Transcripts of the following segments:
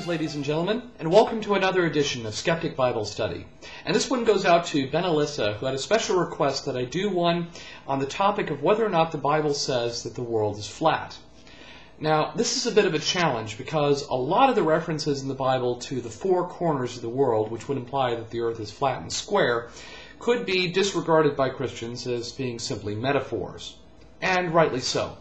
ladies and gentlemen, and welcome to another edition of Skeptic Bible Study. And this one goes out to Ben Alyssa, who had a special request that I do one on the topic of whether or not the Bible says that the world is flat. Now, this is a bit of a challenge because a lot of the references in the Bible to the four corners of the world, which would imply that the earth is flat and square, could be disregarded by Christians as being simply metaphors. And rightly so.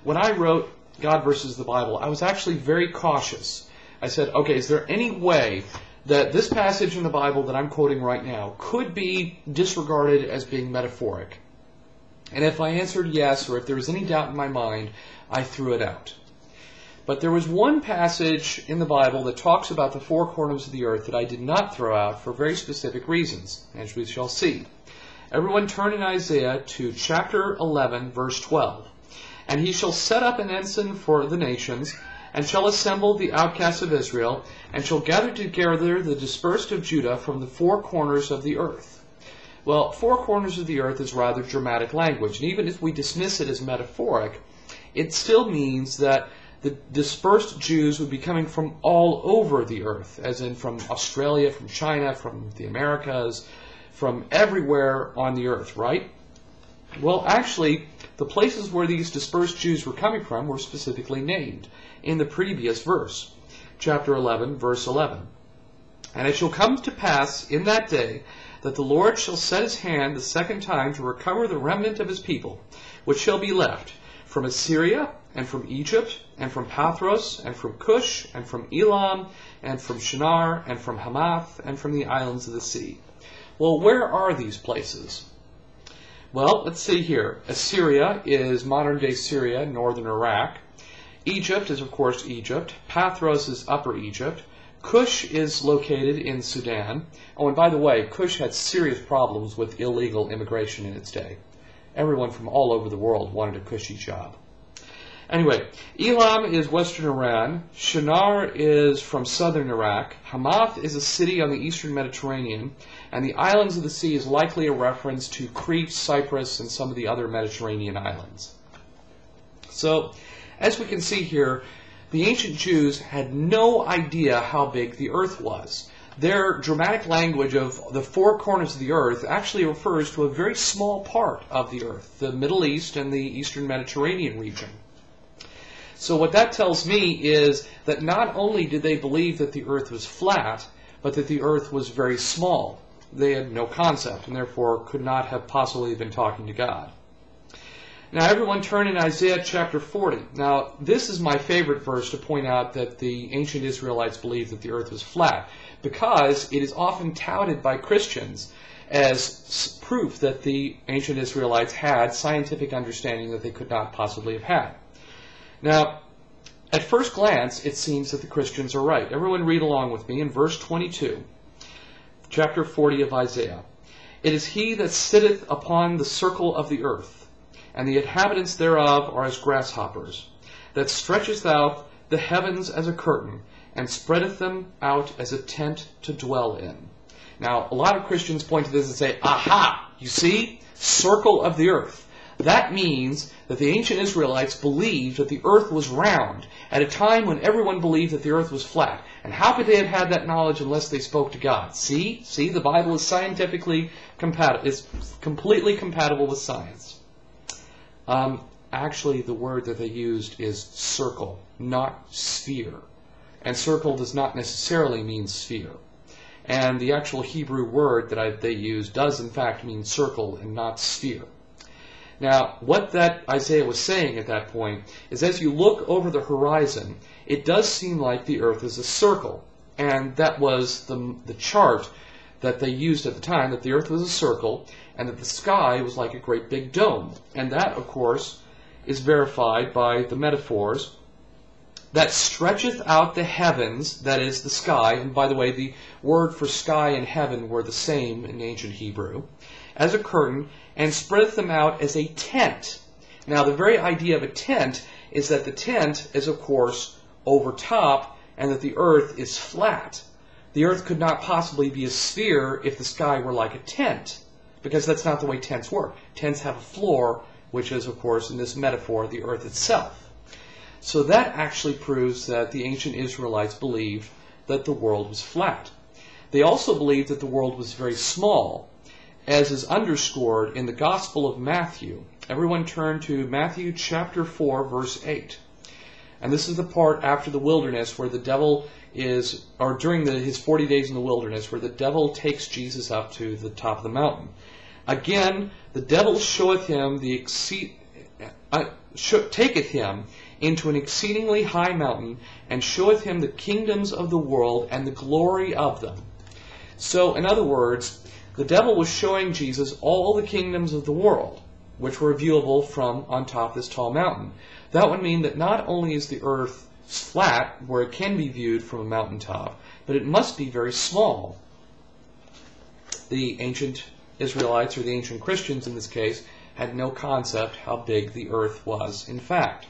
When I wrote God versus the Bible, I was actually very cautious. I said, okay, is there any way that this passage in the Bible that I'm quoting right now could be disregarded as being metaphoric? And if I answered yes, or if there was any doubt in my mind, I threw it out. But there was one passage in the Bible that talks about the four corners of the earth that I did not throw out for very specific reasons, as we shall see. Everyone turn in Isaiah to chapter 11, verse 12. And he shall set up an ensign for the nations, and shall assemble the outcasts of Israel, and shall gather together the dispersed of Judah from the four corners of the earth. Well, four corners of the earth is rather dramatic language, and even if we dismiss it as metaphoric, it still means that the dispersed Jews would be coming from all over the earth, as in from Australia, from China, from the Americas, from everywhere on the earth, right? Well, actually, the places where these dispersed Jews were coming from were specifically named in the previous verse, chapter 11, verse 11. And it shall come to pass in that day that the Lord shall set his hand the second time to recover the remnant of his people, which shall be left from Assyria, and from Egypt, and from Pathros, and from Cush, and from Elam, and from Shinar, and from Hamath, and from the islands of the sea. Well, where are these places? Well, let's see here. Assyria is modern-day Syria, northern Iraq. Egypt is, of course, Egypt. Pathros is Upper Egypt. Cush is located in Sudan. Oh, and by the way, Cush had serious problems with illegal immigration in its day. Everyone from all over the world wanted a cushy job. Anyway, Elam is western Iran. Shinar is from southern Iraq. Hamath is a city on the eastern Mediterranean. And the islands of the sea is likely a reference to Crete, Cyprus, and some of the other Mediterranean islands. So, as we can see here, the ancient Jews had no idea how big the earth was. Their dramatic language of the four corners of the earth actually refers to a very small part of the earth, the Middle East and the eastern Mediterranean region. So what that tells me is that not only did they believe that the earth was flat, but that the earth was very small. They had no concept, and therefore could not have possibly been talking to God. Now everyone turn in Isaiah chapter 40. Now this is my favorite verse to point out that the ancient Israelites believed that the earth was flat, because it is often touted by Christians as proof that the ancient Israelites had scientific understanding that they could not possibly have had. Now, at first glance, it seems that the Christians are right. Everyone read along with me in verse 22, chapter 40 of Isaiah. It is he that sitteth upon the circle of the earth, and the inhabitants thereof are as grasshoppers, that stretcheth out the heavens as a curtain, and spreadeth them out as a tent to dwell in. Now, a lot of Christians point to this and say, aha, you see, circle of the earth. That means that the ancient Israelites believed that the earth was round at a time when everyone believed that the earth was flat. And how could they have had that knowledge unless they spoke to God? See, the Bible is scientifically compatible. It's completely compatible with science. Actually, the word that they used is circle, not sphere. And circle does not necessarily mean sphere. And the actual Hebrew word that they use does in fact mean circle and not sphere. Now, what that Isaiah was saying at that point is as you look over the horizon, it does seem like the earth is a circle. And that was the chart that they used at the time, that the earth was a circle and that the sky was like a great big dome. And that, of course, is verified by the metaphors that stretcheth out the heavens, that is the sky. And by the way, the word for sky and heaven were the same in ancient Hebrew, as a curtain, and spreadeth them out as a tent. Now, the very idea of a tent is that the tent is, of course, over top, and that the earth is flat. The earth could not possibly be a sphere if the sky were like a tent, because that's not the way tents work. Tents have a floor, which is, of course, in this metaphor, the earth itself. So that actually proves that the ancient Israelites believed that the world was flat. They also believed that the world was very small, as is underscored in the Gospel of Matthew. Everyone turn to Matthew chapter 4, verse 8. And this is the part after the wilderness where the devil is, or during his 40 days in the wilderness, where the devil takes Jesus up to the top of the mountain. Again, the devil taketh him into an exceedingly high mountain, and showeth him the kingdoms of the world and the glory of them. So, in other words, the devil was showing Jesus all the kingdoms of the world, which were viewable from on top of this tall mountain. That would mean that not only is the earth flat, where it can be viewed from a mountaintop, but it must be very small. The ancient Israelites, or the ancient Christians in this case, had no concept how big the earth was in fact.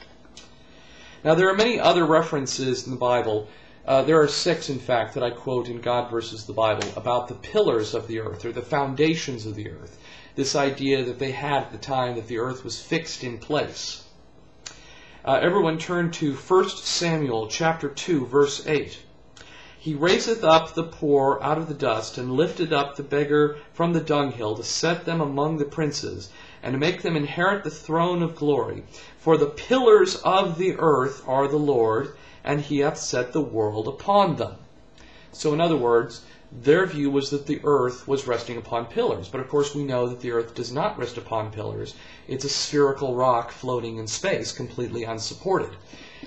Now there are many other references in the Bible. There are 6, in fact, that I quote in God versus the Bible about the pillars of the earth, or the foundations of the earth. This idea that they had at the time that the earth was fixed in place. Everyone turn to 1 Samuel chapter 2, verse 8. He raiseth up the poor out of the dust, and lifted up the beggar from the dunghill, to set them among the princes, and to make them inherit the throne of glory. For the pillars of the earth are the Lord, and he hath set the world upon them. So in other words, their view was that the earth was resting upon pillars. But of course we know that the earth does not rest upon pillars. It's a spherical rock floating in space, completely unsupported.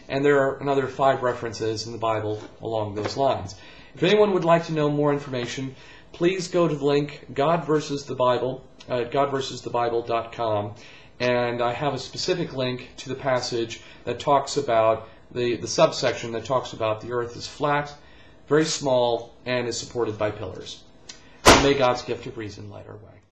And there are another 5 references in the Bible along those lines. If anyone would like to know more information, please go to the link God versus the Bible at godversusthebible.com, and I have a specific link to the passage that talks about the subsection that talks about the earth is flat, very small, and is supported by pillars. And may God's gift of reason light our way.